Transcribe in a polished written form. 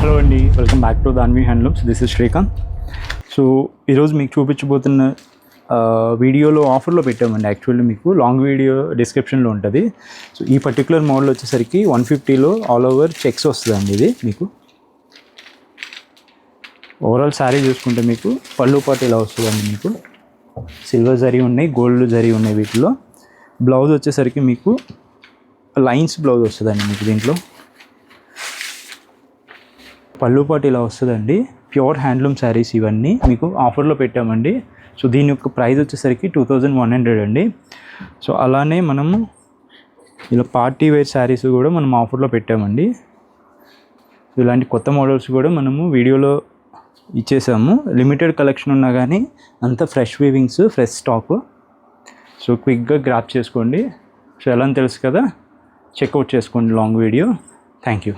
Hello అండి, welcome back to Danvi handlooms. This is Srikanth. So ఈరోజు మీకు చూపించబోతున్న వీడియోలో ఆఫర్లో పెట్టామండి. యాక్చువల్లీ మీకు లాంగ్ వీడియో డిస్క్రిప్షన్లో ఉంటుంది. సో ఈ పర్టికులర్ మోడల్ వచ్చేసరికి 150లో ఆల్ ఓవర్ చెక్స్ వస్తుందండి. ఇది మీకు ఓవరాల్ శారీ చూసుకుంటే మీకు పళ్ళు పాటు ఇలా వస్తుందండి. మీకు సిల్వర్ జరీ ఉన్నాయి, గోల్డ్ జరీ ఉన్నాయి. వీటిలో బ్లౌజ్ వచ్చేసరికి మీకు లైన్స్ బ్లౌజ్ వస్తుందండి. మీకు దీంట్లో పళ్ళు పాటు ఇలా వస్తుందండి. ప్యూర్ హ్యాండ్లూమ్ శారీస్ ఇవన్నీ మీకు ఆఫర్లో పెట్టామండి. సో దీని యొక్క ప్రైస్ వచ్చేసరికి 2100 అండి. సో అలానే మనము ఇలా పార్టీ వేర్ శారీస్ కూడా మనం ఆఫర్లో పెట్టామండి. ఇలాంటి కొత్త మోడల్స్ కూడా మనము వీడియోలో ఇచ్చేసాము. లిమిటెడ్ కలెక్షన్ ఉన్నా కానీ అంత ఫ్రెష్ వీవింగ్స్, ఫ్రెష్ స్టాక్. సో క్విక్గా గ్రాప్ చేసుకోండి. సో ఎలా అని తెలుసు కదా, చెక్అవుట్ చేసుకోండి లాంగ్ వీడియో. Thank you.